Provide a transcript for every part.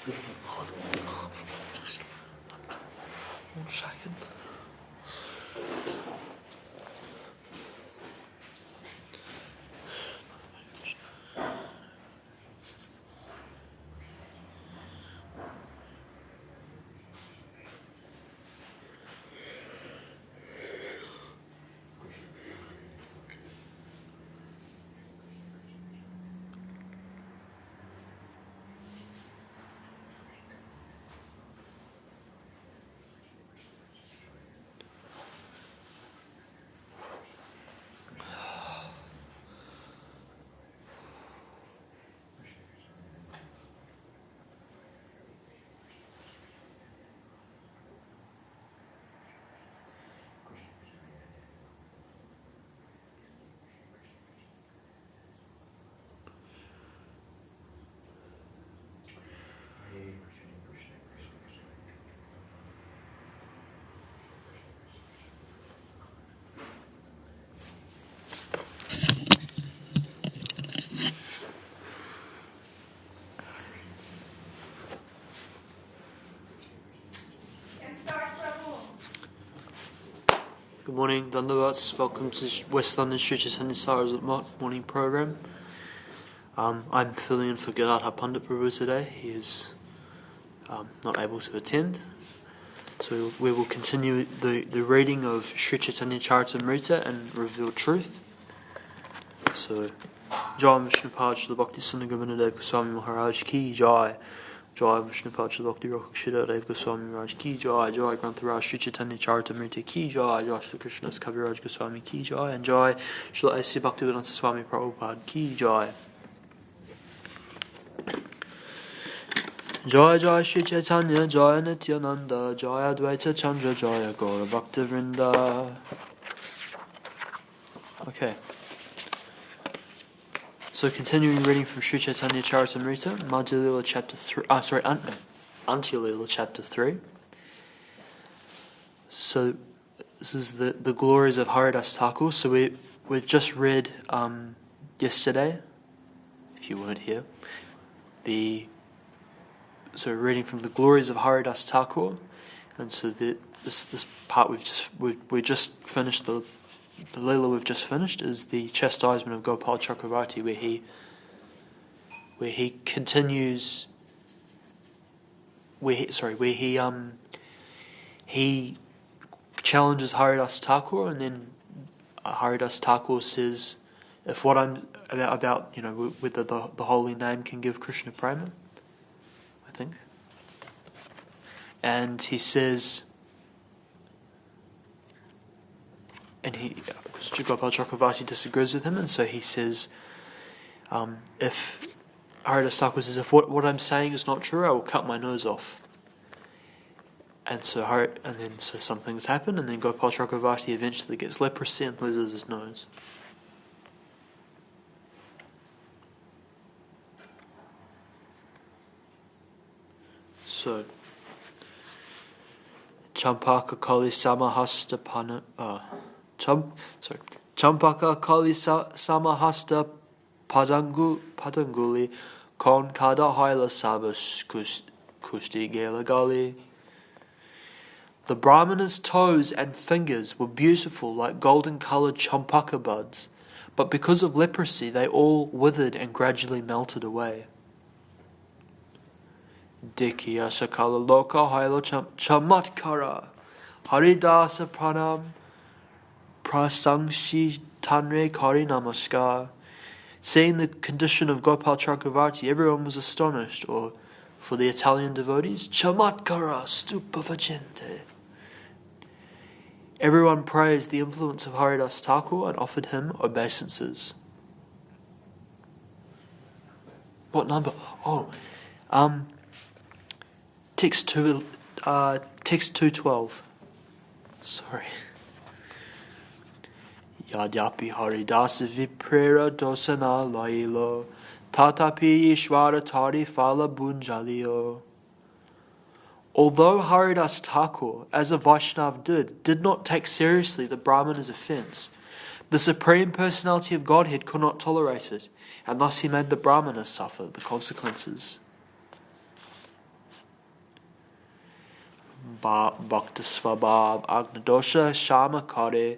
Just 1 second. Good morning, Dandavats. Welcome to West London Sri Chaitanya Charitamrita morning program. I'm filling in for Gadadhar Pandit Prabhu today. He is not able to attend. So we will continue the reading of Sri Chaitanya Charitamrita and Revealed Truth. So, Jai Vishnupad Srila Bhakti Sundar Govinda Dev-Goswami Maharaj Ki Jai. Jai Vishnupad Srila Bhakti Rakshita Dev-Goswami Maharaj Ki Jai. Jai Grantharaj Sri Chaitanya Charitamrita Ki Jai. Jai Sri Krishna's Kaviraj Goswami Ki Jai. And Jai Srila A.C. Bhaktivedanta Swami Prabhupada Ki Jai. Jai Jai Sri Chaitanya Jai Nityananda Jai Advaita Chandra Jai Gaura Bhakti Vrinda. Okay. So continuing reading from Sri Chaitanya Charitamrita, Antya-lila chapter 3. Antya-lila chapter 3. So this is the glories of Haridas Thakur. So we've just read yesterday, if you weren't here, so reading from the glories of Haridas Thakur, and so this part we just finished the Lila we've just finished is the chastisement of Gopal Chakravarti, where he continues, he challenges Haridas Thakur, and then Haridas Thakur says, if what I'm about whether the holy name can give Krishna prema, I think, and he says. And Gopal Chakravarti disagrees with him, and so he says, if Haridas Thakur says, if what I'm saying is not true, I will cut my nose off. And so some things happen, and then Gopal Chakravarti eventually gets leprosy and loses his nose. So, Champaka Kali Samahasta Champaka Kali Samahasta Padanguli Kon Kada Haila Sabas Kusti Gela Gali. The Brahmana's toes and fingers were beautiful like golden-coloured champaka buds, but because of leprosy they all withered and gradually melted away. Dikya Sakala Loka Haila Chamatkara Haridasa Pranam Prasangshi Tanre Kari Namaskar. Seeing the condition of Gopal Chakravarti, everyone was astonished, or for the Italian devotees, Chamatkara Stupavagente. Everyone praised the influence of Haridas Thakur and offered him obeisances. What number? Text 212. Sorry. Yadyapi Haridasa Viprera Dosana Lailo Tatapi Ishvara Tari Fala Bunjalio. Although Haridas Thakur, as a Vaishnav did not take seriously the Brahmana's offence, the Supreme Personality of Godhead could not tolerate it, and thus he made the Brahmanas suffer the consequences. Bhakti Svabhav Agnadosha Shama Kare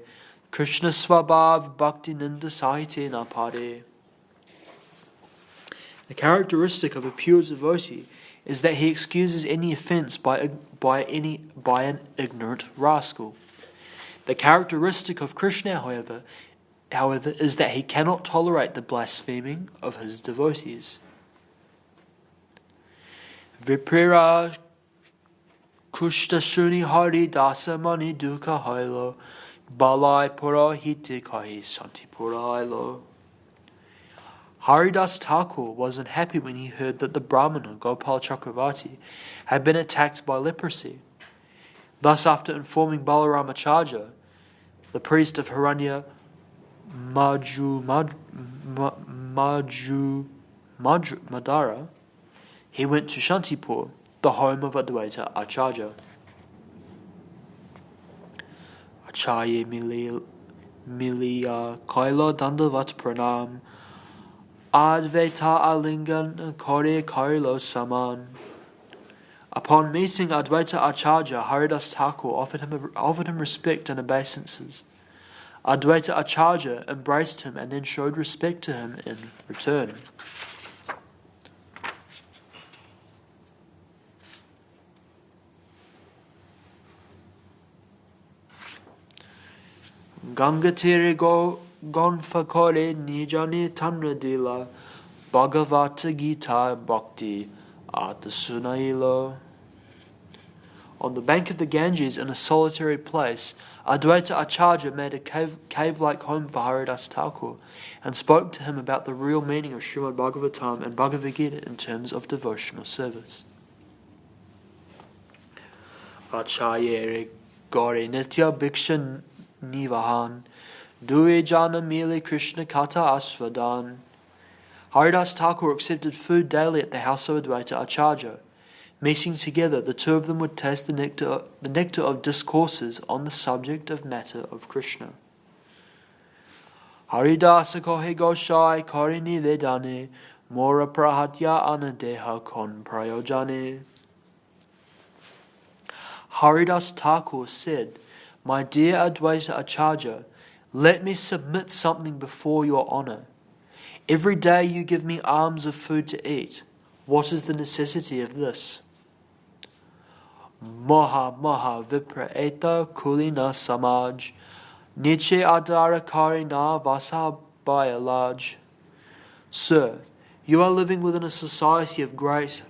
Krishna Svabhav Bhakti Ninda Sahite Napare. The characteristic of a pure devotee is that he excuses any offence by an ignorant rascal. The characteristic of Krishna, however, is that he cannot tolerate the blaspheming of his devotees. Viprira Kushta Shuni Hari Dasa Mani Duka Hailo Balai Pura Hiti Kahi Santi Pura Hailo. Haridas Thakur was unhappy when he heard that the Brahmana Gopal Chakravarti had been attacked by leprosy. Thus, after informing Balaramacharya, the priest of Hiranya Madara, he went to Shantipur, the home of Advaita Acharya. Acharya Miliya Kaila Dandavat Pranam Advaita Alingan Kore Kailo Saman. Upon meeting Advaita Acharya, Haridas Thakur offered him respect and obeisances. Advaita Acharya embraced him and then showed respect to him in return. Gangatiri Gonfakore Nijani Tanradila Bhagavata Gita Bhakti Atasunailo. On the bank of the Ganges, in a solitary place, Advaita Acharya made a cave-like home for Haridas Thakur and spoke to him about the real meaning of Srimad Bhagavatam and Bhagavad Gita in terms of devotional service. Acharya Gauri Nitya Bhiksha Nivahan Due Jana Mili Krishna Kata Asvadan. Haridas Thakur accepted food daily at the house of Advaita Acharya. Meeting together, the two of them would taste the nectar of discourses on the subject of matter of Krishna. Haridasa kohe goshai karini vedane mora prahatya anadeha kon prayojane. Haridas Thakur said, "My dear Advaita Acharya, let me submit something before your honour. Every day you give me alms of food to eat. What is the necessity of this?" Maha Vipra Eta Kulina Samaj Niche Adara Karina Vasa Bayalaj. Sir, you are living within a society of great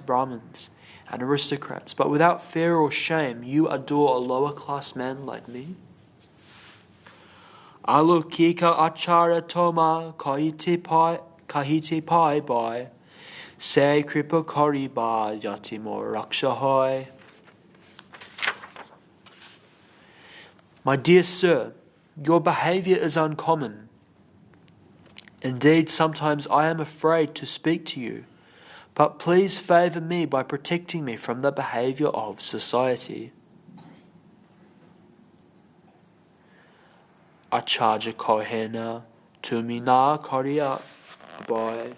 Brahmins and aristocrats, but without fear or shame you adore a lower class man like me? Alukika Achara Toma Kahite Pai Bai Se Kripa Kari Ba Yatimor Rakshahoy. My dear sir, your behaviour is uncommon. Indeed, sometimes I am afraid to speak to you, but please favour me by protecting me from the behaviour of society. Acharya Kohena Tumina Kariya Boy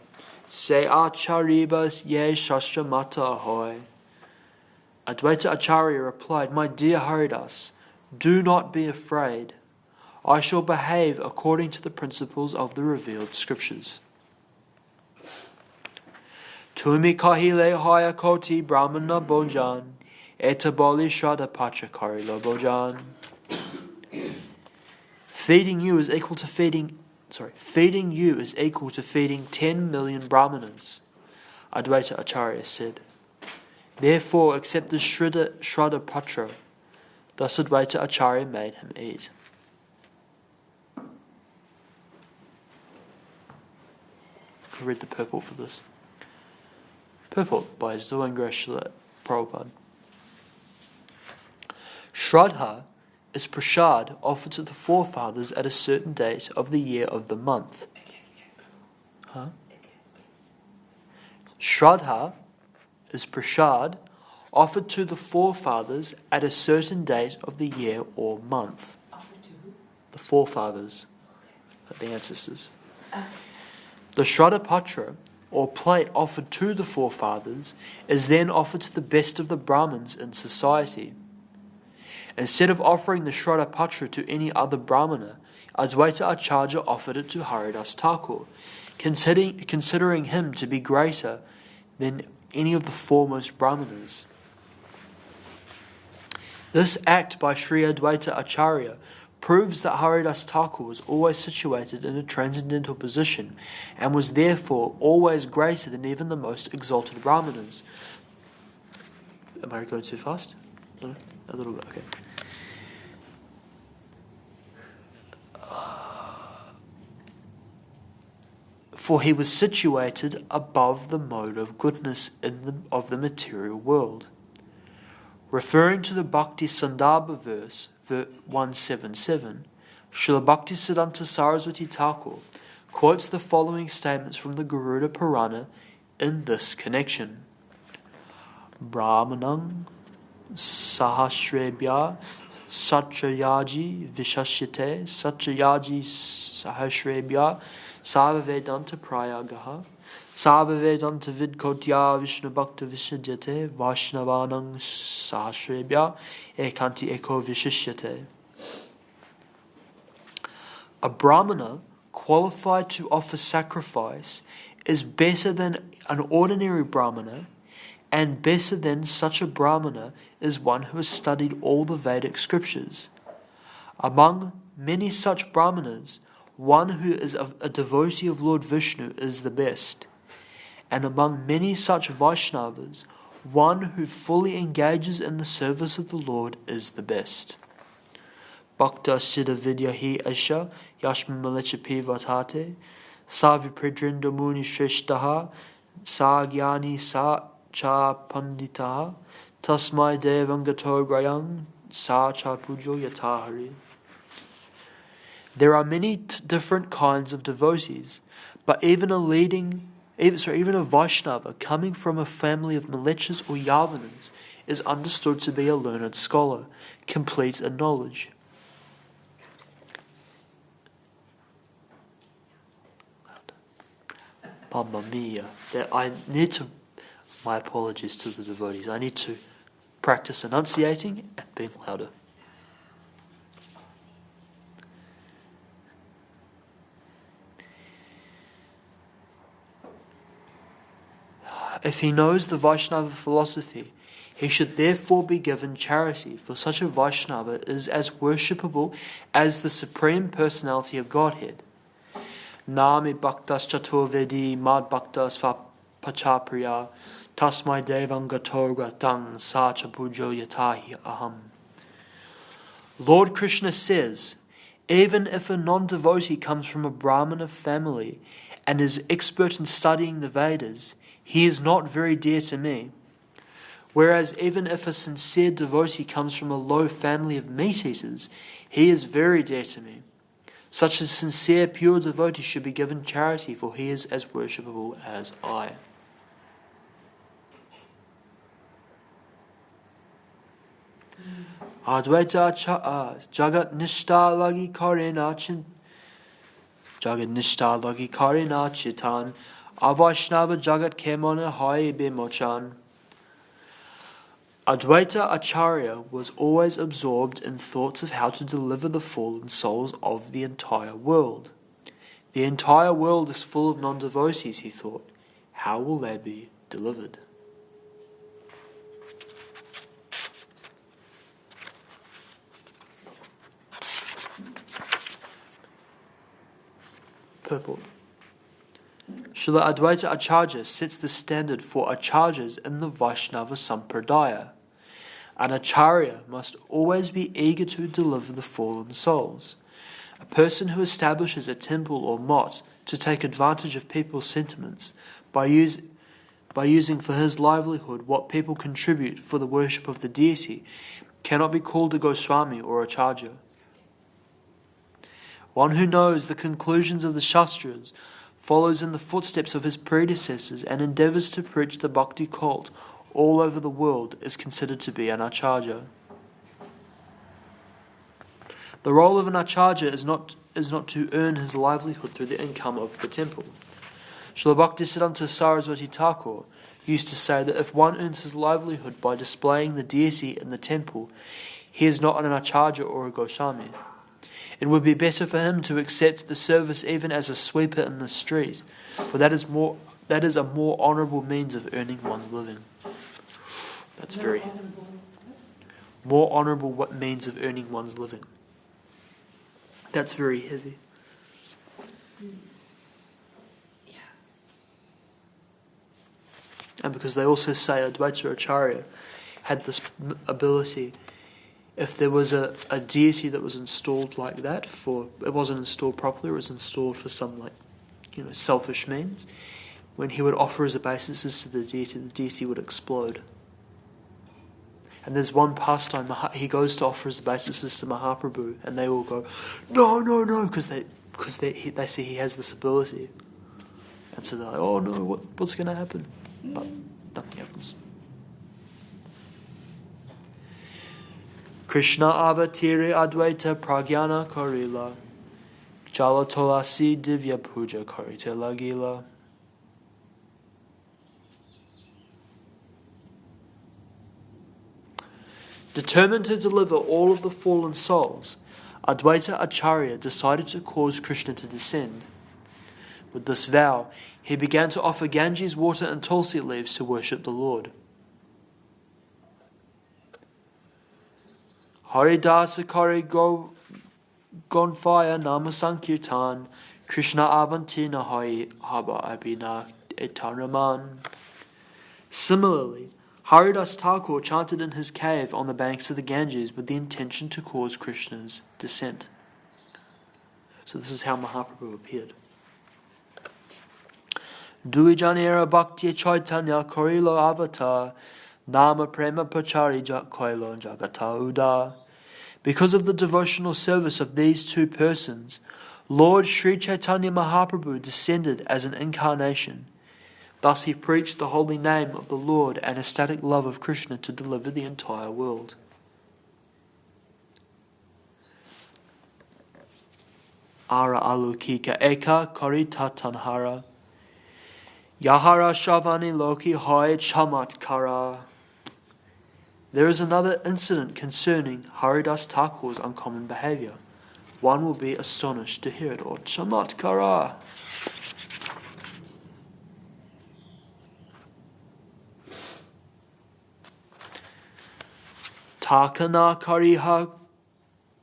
Se Acharibas Ye Shastra Mata Ahoy. Advaita Acharya replied, "My dear Haridas, do not be afraid. I shall behave according to the principles of the revealed scriptures." Tumi kahile haya koti brahmana bojan etaboli shraddha pacha karilo bojan. Feeding you is equal to feeding 10 million brahmanas, Advaita Acharya said. Therefore accept the shraddha patra. Thus Advaita Acharya made him eat. I read the purport for this. Purport by His Divine Grace Srila Prabhupada. Shraddha is prasad offered to the forefathers at a certain date of the year of the month. Shraddha is prasad offered to the forefathers at a certain date of the year or month. Offered to who? The forefathers, the ancestors. The Shraddha Patra, or plate offered to the forefathers, is then offered to the best of the Brahmins in society. Instead of offering the Shraddha Patra to any other Brahmana, Advaita Acharya offered it to Haridas Thakur, considering him to be greater than any of the foremost Brahmanas. This act by Sri Advaita Acharya proves that Haridas Thakur was always situated in a transcendental position and was therefore always greater than even the most exalted Brahmanas. Am I going too fast? No? A little bit, okay. For he was situated above the mode of goodness of the material world. Referring to the Bhakti Sundar verse 177, Srila Bhakti Siddhanta Saraswati Thakur quotes the following statements from the Garuda Purana in this connection. Brahmanam sahasrebhya satyayaji vishashyate satyayaji sahasrebhya Sarva-Vedanta Prayagaha Sarva-Vedanta Vidkotya Vishnu Bhakta Vishadyate Vaishnavanang Sahasrebhya Ekanti Eko Vishishyate. A Brahmana qualified to offer sacrifice is better than an ordinary Brahmana, and better than such a Brahmana is one who has studied all the Vedic scriptures. Among many such Brahmanas, one who is a devotee of Lord Vishnu is the best, and among many such Vaishnavas, one who fully engages in the service of the Lord is the best. Bhakta Siddha Vidyahi Asha Yashma Malichapi Vatate Sa Vipridrindo Muni Shrishtaha Sa Gyani Sa Cha Panditaha Tasmai Devangato Grayang Sa Cha Pujo Yatahari. There are many different kinds of devotees, but even a Vaishnava coming from a family of Mlechas or Yavanans is understood to be a learned scholar, complete in knowledge. Mamma mia! My apologies to the devotees. I need to practice enunciating and being louder. If he knows the Vaishnava philosophy, he should therefore be given charity, for such a Vaishnava is as worshipable as the Supreme Personality of Godhead. Nami bhaktas chaturvedi mad bhaktas pachapriya tasmai devam gato gratang sa chapujo yatahi aham. Lord Krishna says, even if a non-devotee comes from a Brahmana family and is expert in studying the Vedas, he is not very dear to me. Whereas even if a sincere devotee comes from a low family of meat-eaters, he is very dear to me. Such a sincere, pure devotee should be given charity, for he is as worshipable as I. Advaita Jagat Nishta Lagi Karina Jagat Nishta Lagi Karina Chitan Avaishnava Jagat Kemona Hai Bimochan. Advaita Acharya was always absorbed in thoughts of how to deliver the fallen souls of the entire world. The entire world is full of non-devotees, he thought. How will they be delivered? Purport. Srila Advaita Acharya sets the standard for acharyas in the Vaishnava Sampradaya. An acharya must always be eager to deliver the fallen souls. A person who establishes a temple or mott to take advantage of people's sentiments by using for his livelihood what people contribute for the worship of the deity cannot be called a Goswami or acharya. One who knows the conclusions of the Shastras, follows in the footsteps of his predecessors, and endeavours to preach the Bhakti cult all over the world is considered to be an acharya. The role of an acharya is not to earn his livelihood through the income of the temple. Srila Bhakti Siddhanta Saraswati Thakur used to say that if one earns his livelihood by displaying the deity in the temple, He is not an acharya or a Goswami. It would be better for him to accept the service even as a sweeper in the street, for that is a more honourable means of earning one's living. That's very more honourable means of earning one's living. That's very heavy. And because they also say Advaita Acharya had this ability, if there was a deity that was installed like that, it wasn't installed properly, it was installed for some selfish means, when he would offer his obeisances to the deity would explode. And there's one pastime, he goes to offer his obeisances to Mahaprabhu, and they all go, no, no, no, because they see he has this ability. And so they're like, oh no, what's going to happen? But nothing happens. Krishna avatiri advaita pragyana korila, jala tolasi divya puja karite lagila. Determined to deliver all of the fallen souls, Advaita Acharya decided to cause Krishna to descend. With this vow, he began to offer Ganges water and tulsi leaves to worship the Lord. Haridasa Kari Gonfaya Nama Sankirtan Krishna Avantina Hai Haba Abhina Etaraman. Similarly, Haridas Thakur chanted in his cave on the banks of the Ganges with the intention to cause Krishna's descent. So this is how Mahaprabhu appeared. Duijanera Bhakti Chaitanya Korilo Avatar Nama Prema Pachari Koilo Jagata Uda. Because of the devotional service of these two persons, Lord Sri Chaitanya Mahaprabhu descended as an incarnation. Thus he preached the holy name of the Lord and ecstatic love of Krishna to deliver the entire world. Ara alukika eka korita tanhara Yahara Shavani Loki Hoy Chamatkara. There is another incident concerning Haridas Thakur's uncommon behavior. One will be astonished to hear it, or Chamatkara. Takana Kariha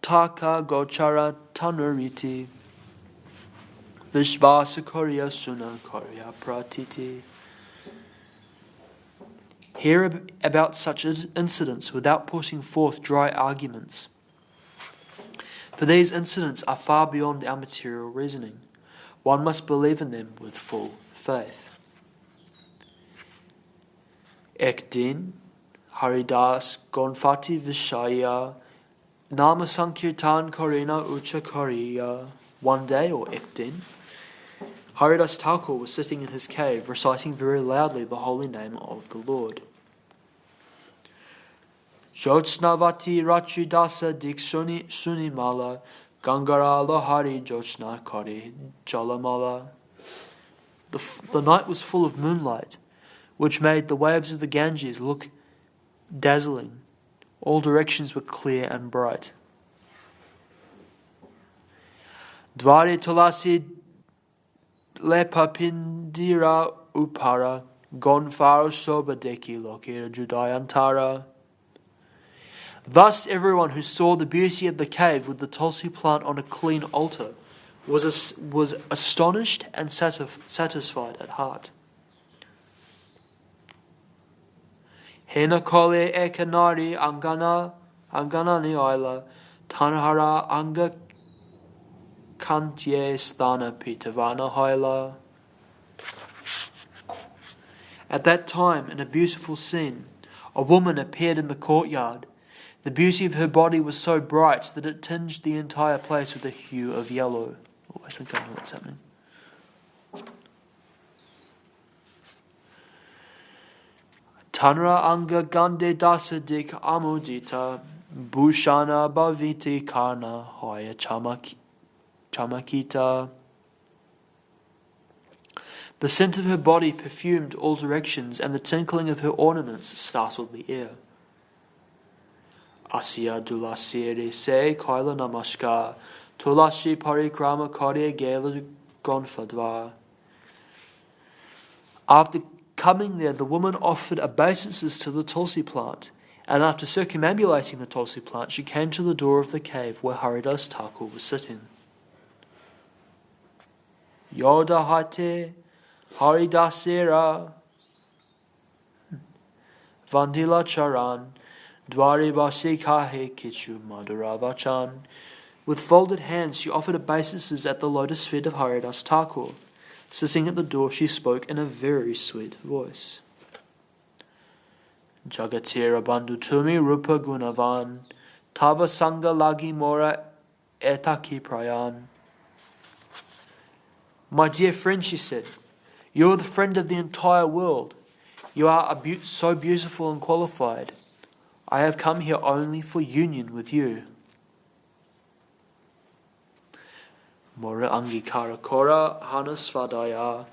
Taka Gochara Tanuriti Vishvasa Korya Suna Korya Pratiti. Hear about such incidents without putting forth dry arguments. For these incidents are far beyond our material reasoning. One must believe in them with full faith. Ek din Haridas Gonfati Vishaya Nama Sankirtan Korina Ucha Koriya. One day, or ek din, Haridas Thakur was sitting in his cave reciting very loudly the holy name of the Lord. Jyotsnavati Rachidasa Dik Sunimala Gangara Lohari Jyotsna Kari Jalamala. The night was full of moonlight, which made the waves of the Ganges look dazzling. All directions were clear and bright. Dwari Tulasi Lepa Pindira Upara Gonfaro Soba Deki Lokira Judayantara. Thus everyone who saw the beauty of the cave with the tulsi plant on a clean altar was astonished and satisfied at heart. Hena kole ekanari anganani aila tanhara anga kantye sthana pitavana haila. At that time, in a beautiful scene, a woman appeared in the courtyard. The beauty of her body was so bright that it tinged the entire place with a hue of yellow. Oh, I think I know what's happening. Tanra anga gande dasadik amudita bhushana bhaviti karna hoya chamakita. The scent of her body perfumed all directions, and the tinkling of her ornaments startled the ear. Asya dulasiri se kaila namaskar, tulashi parikrama karya gela gonfadvar. After coming there, the woman offered obeisances to the tulsi plant, and after circumambulating the tulsi plant, she came to the door of the cave where Haridas Thakur was sitting. Yoda hate Haridasera Vandila Charan Dwari Basi Kahe Kichu Madhuravachan. With folded hands, she offered obeisances at the lotus feet of Haridas Thakur. Sitting at the door, she spoke in a very sweet voice. Jagatira Bandhu Tumi Rupa Gunavan Tava Sangha Lagi Mora Etaki Prayan. My dear friend, she said, you are the friend of the entire world. You are so beautiful and qualified. I have come here only for union with you. Mora Angikara Kora Hanasvadaya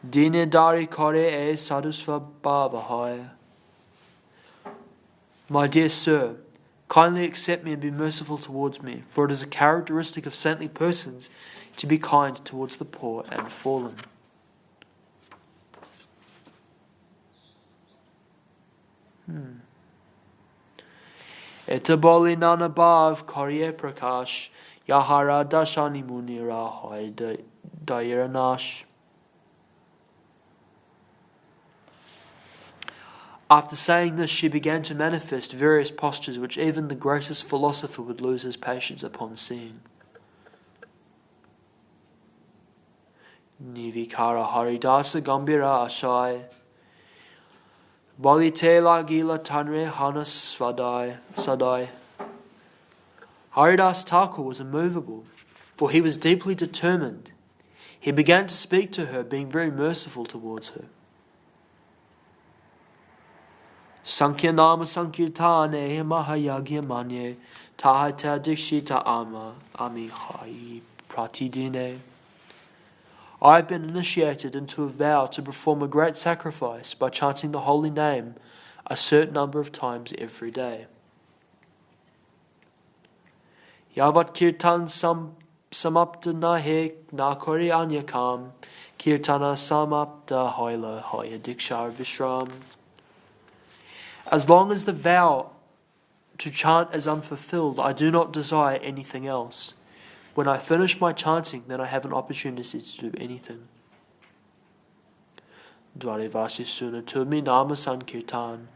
Dine Dari Kore E Sadhusva Bhavahaya. My dear sir, kindly accept me and be merciful towards me, for it is a characteristic of saintly persons to be kind towards the poor and fallen. Etaboli Nanabhav Karye Prakash Yahara Dashani Munira Hoy Dairanash. After saying this, she began to manifest various postures which even the greatest philosopher would lose his patience upon seeing. Nivikara Haridasa Gambira Ashai Balitela Gila Tanre Hanas Sadai. Haridas Thakur was immovable, for he was deeply determined. He began to speak to her, being very merciful towards her. Sankhya Nama Sankirtane Mahayagya Manye Tahata Dikshita Ami Hai Pratidine. I have been initiated into a vow to perform a great sacrifice by chanting the holy name a certain number of times every day. Yavat Kirtan Samapta Nahe Nakori Anyakam Kirtana Samapta Hoila Hoya Dikshar Vishram. As long as the vow to chant is unfulfilled, I do not desire anything else. When I finish my chanting, then I have an opportunity to do anything. Dvarivasi Sunatumi Nama Sankirtan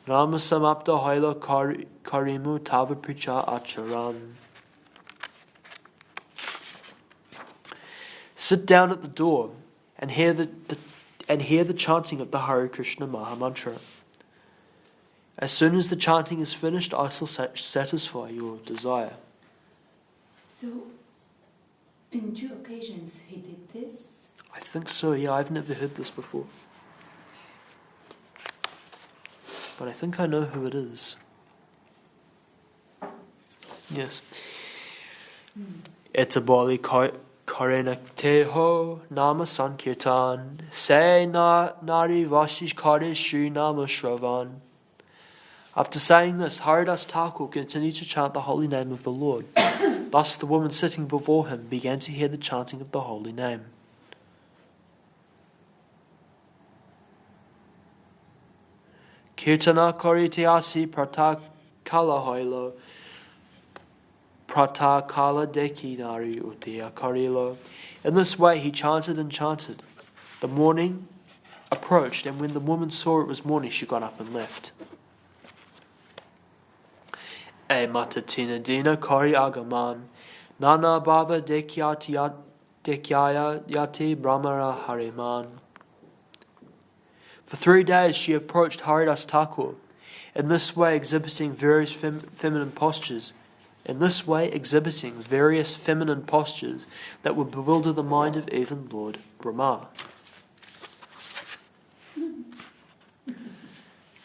Nama Samapta Hoila Karimu Tava Pricha Acharan. Sit down at the door and hear the chanting of the Hare Krishna Maha Mantra. As soon as the chanting is finished, I shall satisfy your desire. So, in 2 occasions he did this? I think so, yeah. I've never heard this before. But I think I know who it is. Yes. Etabali Karenakteho Nama Sankirtan Se Nari Vashish Kare Shri Nama Shravan. After saying this, Haridas Thakur continued to chant the holy name of the Lord. Thus the woman sitting before him began to hear the chanting of the holy name. Kirtana Koritiasi Pratakala Hoilo Pratakala Dekinari Utiya Karilo. In this way he chanted and chanted. The morning approached, and when the woman saw it was morning, she got up and left. E matatina dina kari agaman nana bhava dekyaya yati brahmara hariman. For 3 days she approached Haridas Thakur, in this way exhibiting various feminine postures. In this way exhibiting various feminine postures that would bewilder the mind of even Lord Brahma.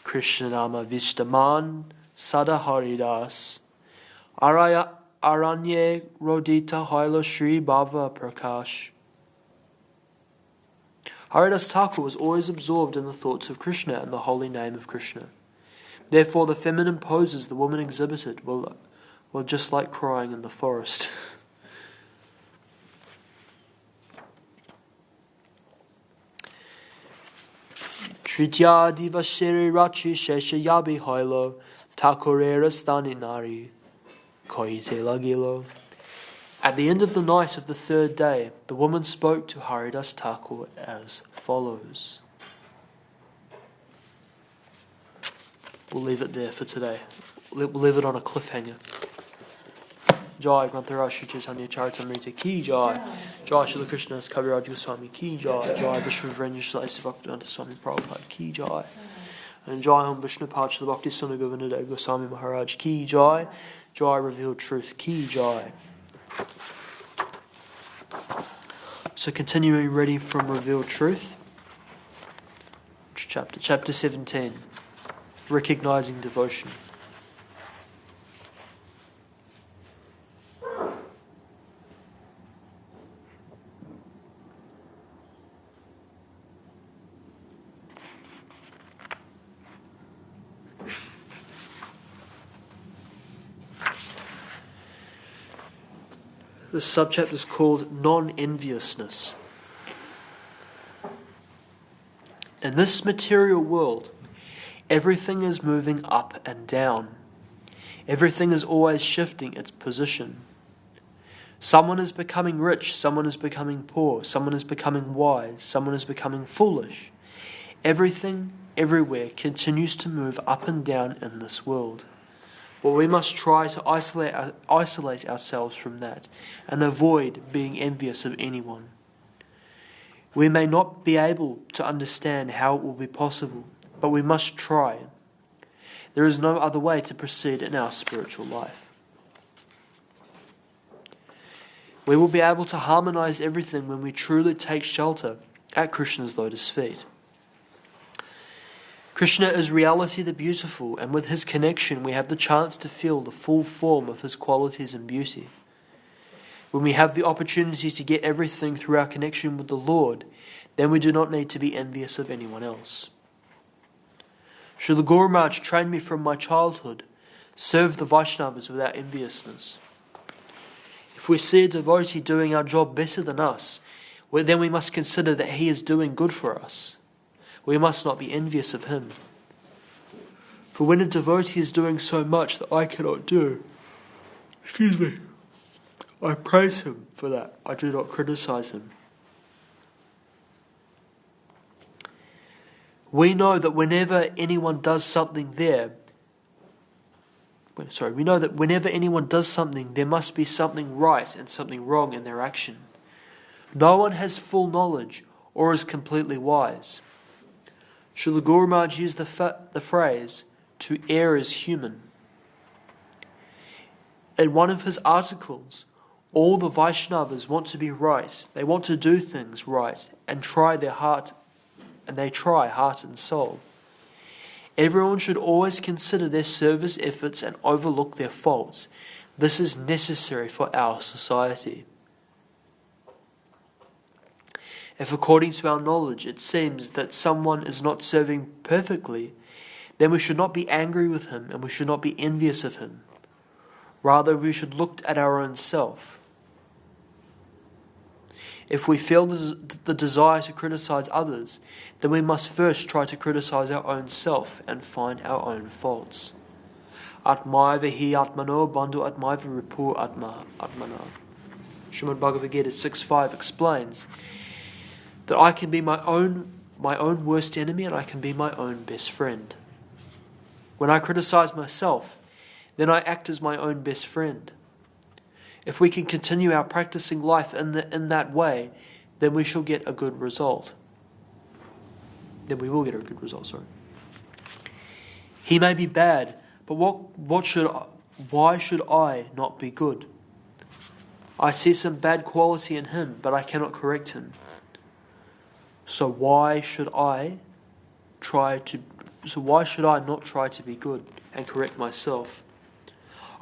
Krishnanama Vishtaman Sada Haridas Aranye Rodita Haila Shri Bhava Prakash. Haridas Thakur was always absorbed in the thoughts of Krishna and the holy name of Krishna. Therefore the feminine poses the woman exhibited were just like crying in the forest. Tritya diva sheri rachi shesha yabi hailo takorera stani nari koite lagilo. At the end of the night of the third day, the woman spoke to Haridas Thakur as follows. We'll leave it there for today. We'll leave it on a cliffhanger. Jai Granthara Shri Chaitanya Charitamrita Ki Jai. Jai Srila Krishna's Kaviraj Goswami Ki Jai. Jai Vishnu Vrenya Shlasi Bhaktivedanta Swami Prabhupada Ki Jai. And Jai Om Vishnu Pad Srila Bhakti Sundar Govinda Dev-Goswami Maharaj Ki Jai. Jai Revealed Truth Ki Jai. So continuing reading from Revealed Truth. Chapter 17. Recognizing Devotion. The subchapter is called Non-Enviousness. In this material world, everything is moving up and down. Everything is always shifting its position. Someone is becoming rich, someone is becoming poor, someone is becoming wise, someone is becoming foolish. Everything, everywhere, continues to move up and down in this world. But we must try to isolate ourselves from that and avoid being envious of anyone. We may not be able to understand how it will be possible, but we must try. There is no other way to proceed in our spiritual life. We will be able to harmonize everything when we truly take shelter at Krishna's lotus feet. Krishna is reality the beautiful, and with his connection we have the chance to feel the full form of his qualities and beauty. When we have the opportunity to get everything through our connection with the Lord, then we do not need to be envious of anyone else. Srila Guru Maharaj trained me from my childhood, serve the Vaishnavas without enviousness. If we see a devotee doing our job better than us, then we must consider that he is doing good for us. We must not be envious of him. For when a devotee is doing so much that I cannot do, I praise him for that. I do not criticize him. We know that whenever anyone does something there must be something right and something wrong in their action. No one has full knowledge or is completely wise. Srila Guru Maharaj used the phrase, to err is human. In one of his articles, all the Vaishnavas want to be right. They want to do things right and they try heart and soul. Everyone should always consider their service efforts and overlook their faults. This is necessary for our society. If according to our knowledge it seems that someone is not serving perfectly, then we should not be angry with him and we should not be envious of him. Rather, we should look at our own self. If we feel the desire to criticize others, then we must first try to criticize our own self and find our own faults. Atmaiva hi atmano bandhu atmaiva ripu atmana. Srimad Bhagavad Gita 6.5 explains that I can be my own worst enemy and I can be my own best friend. When I criticize myself, then I act as my own best friend. If we can continue our practicing life in that way, then we shall get a good result. Then we will get a good result, He may be bad, but why should I not be good? I see some bad quality in him, but I cannot correct him. So why should I not try to be good and correct myself?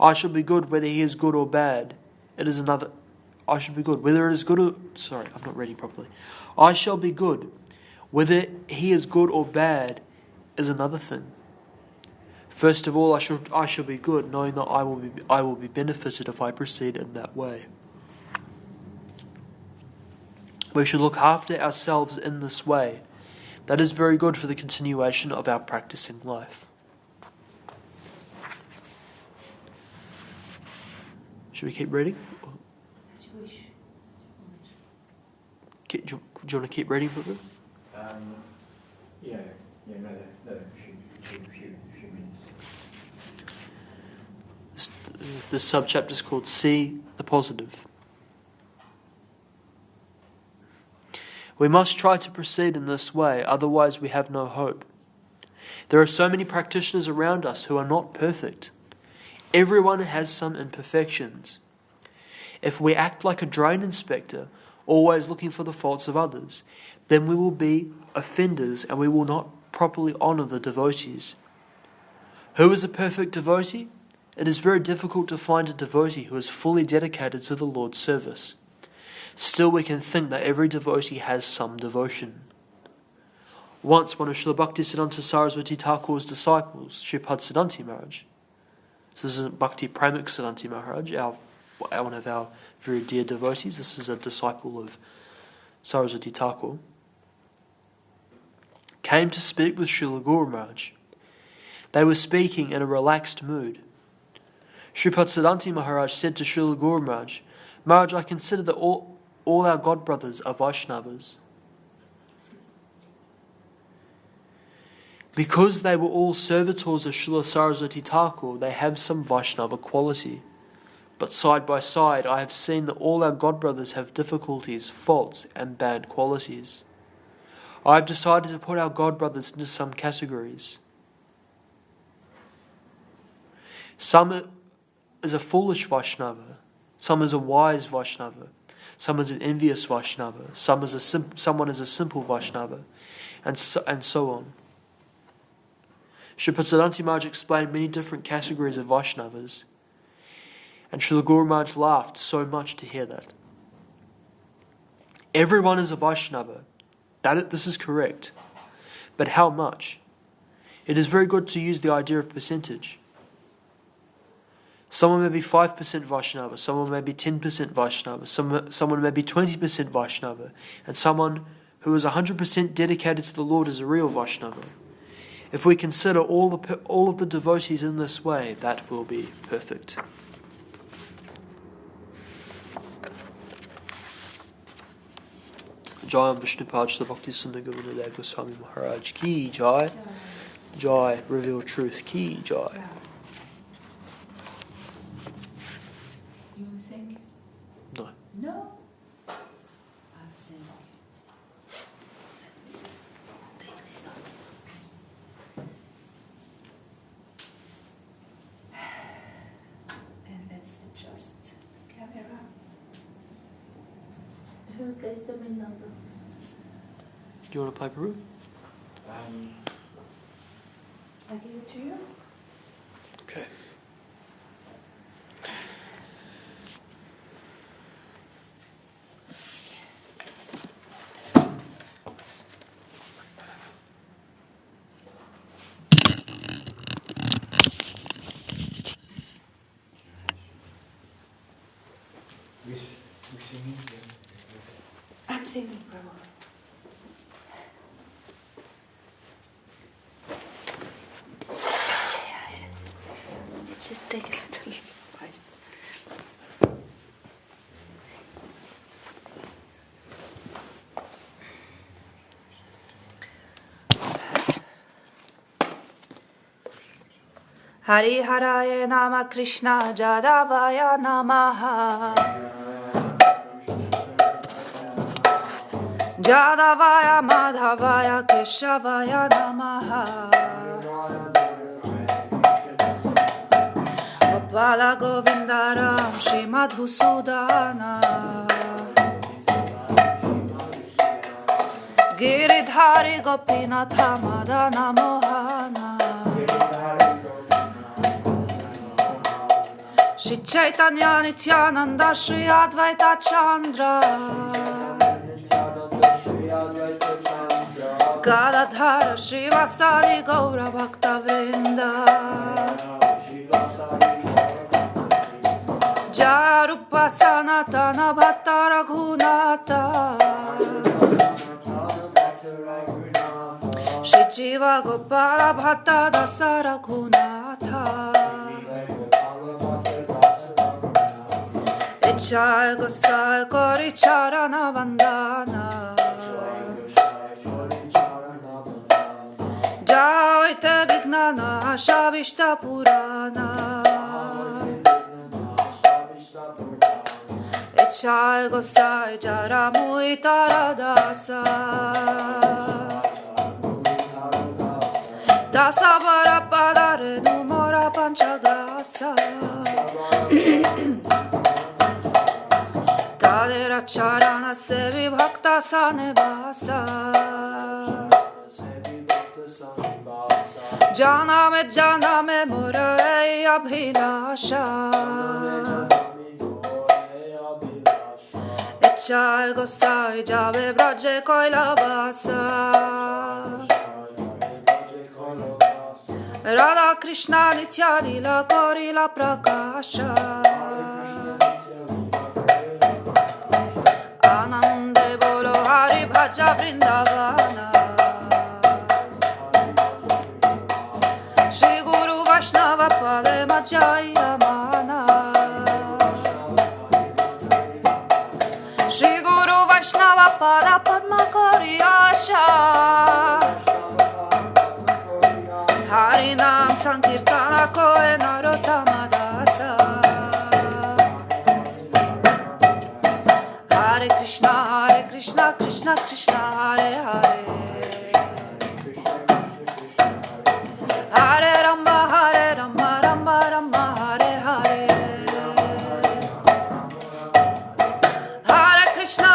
I shall be good whether he is good or bad. I shall be good whether it is good or... Sorry, I'm not reading properly. I shall be good whether he is good or bad is another thing. First of all, I shall be good, knowing that I will be benefited if I proceed in that way. We should look after ourselves in this way. That is very good for the continuation of our practicing life. Should we keep reading? As you wish. Do you want to keep reading, Prabhu? Yeah, no, few minutes. This subchapter is called See the Positive. We must try to proceed in this way, otherwise we have no hope. There are so many practitioners around us who are not perfect. Everyone has some imperfections. If we act like a drain inspector, always looking for the faults of others, then we will be offenders and we will not properly honour the devotees. Who is a perfect devotee? It is very difficult to find a devotee who is fully dedicated to the Lord's service. Still, we can think that every devotee has some devotion. Once one of Srila Bhaktisiddhanta Saraswati Thakur's disciples, Sripad Siddhanti Maharaj, so this is Bhakti Pramik Siddhanti Maharaj, one of our very dear devotees. This is a disciple of Saraswati Thakur, came to speak with Srila Guru Maharaj. They were speaking in a relaxed mood. Sripad Siddhanti Maharaj said to Srila Guru Maharaj, Maharaj, I consider that all our godbrothers are Vaishnavas. Because they were all servitors of Srila Saraswati Thakur, they have some Vaishnava quality. But side by side, I have seen that all our godbrothers have difficulties, faults, and bad qualities. I have decided to put our godbrothers into some categories. Some is a foolish Vaishnava, some is a wise Vaishnava, some is an envious Vaishnava, someone is a simple Vaishnava, and so on. Sripad Siddhanti Maharaj explained many different categories of Vaishnavas, and Srila Guru Maharaj laughed so much to hear that. Everyone is a Vaishnava. This is correct. But how much? It is very good to use the idea of percentage. Someone may be 5% Vaishnava, someone may be 10% Vaishnava, someone may be 20% Vaishnava, and someone who is 100% dedicated to the Lord is a real Vaishnava. If we consider all of the devotees in this way, that will be perfect. Jai Vishnupad Srila Bhakti Sundar Govinda Dev-Goswami Maharaj ki Jai. Jai, reveal truth ki Jai. You want to sing? No. No? I'll sing. Let me just take this off. And let's adjust the camera. Who gets the main number? Do you want to play Peru? I give it to you. Okay. I'm singing, Prabhu. Just take a little bite. Hari Haraya Nama Krishna Jadavaya Namaha Jadavaya Madhavaya Keshavaya Namaha Bala Govindaram Shri Madhusudana Giridhari Gopinatha Madana Mohana Shri Chaitanya Nityananda Shri Advaita Chandra Gadadhara Shri Vasadi Gaura Bhakta Vrinda Sanatana Bhatta Raghunatha Shri Jiva Gopala Bhatta Dasa Raghunatha Jai Gosai Kori Charana Vandana Jai Te Vignana Shavishta Purana Jai Gosai Jaramui Taradasa Dasa Varapadare Numora Panchagrasa Tadera Charana Sevi Bhakta Sanebasa Janame Murai Abhilasha Echai Gosai Jave Braje Koilabasa Radha Krishna Antya-lila Korila Prakasha Anande Bolo Hari Bhaja Vrindavana Shri Guru Vaishnava Pade Majaya Mana Shri Guru Vaishnava Pada Padma Koriyasha Harinam Sankirtana Koe Narottama Dasa Hare Krishna Krishna Krishna Hare Hare Hare Rama Rama Hare Hare Hare Krishna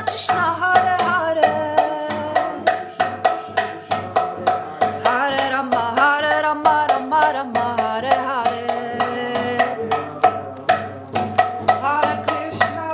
Krishna Hare Hare Hare Rama Hare Hare Hare Krishna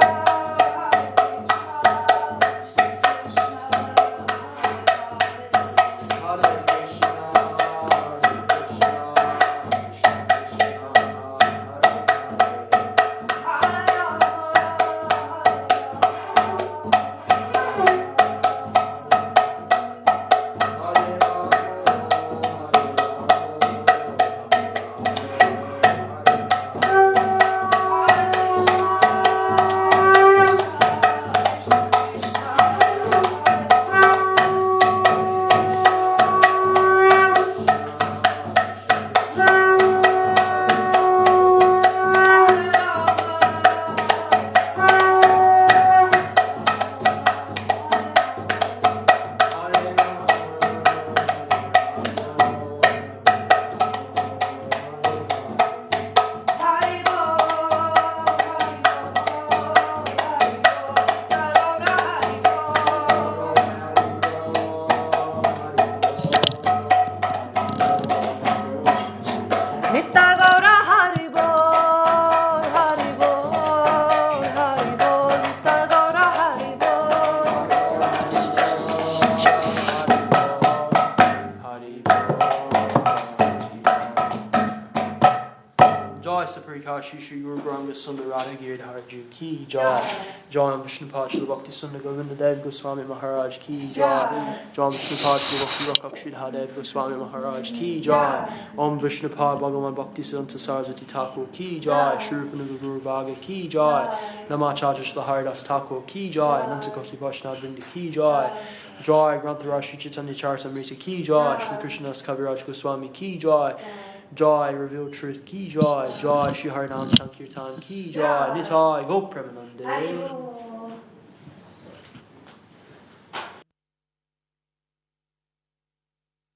Shri Guru Govinda Sundar Radhagiri Dharaju Ki Jai. Jai Vishnupad Srila Bhakti Sundar Govinda Dev-Goswami Maharaj Ki Jai. Jai Vishnupad Srila Bhakti Rakshidha Dev-Goswami Maharaj Ki Jai. Om Vishnupad Bhagavan Bhakti Siddhanta Saraswati Thakur Ki Jai. Shri Rupanuga Guru Vaga Ki Jai. Namacharya Srila Haridas Thakur Ki Jai. Nantakosi Vaishnava Vrinda Ki Jai. Jai Grantaraj Shri Chaitanya Charitamrita Ki Jai. Shri Krishnadas Kaviraj Goswami Ki Jai. Jai Revealed Truth Ki Jai. Jai Shri Harinam Sankirtan Ki Jai. Nitai Go Premanande.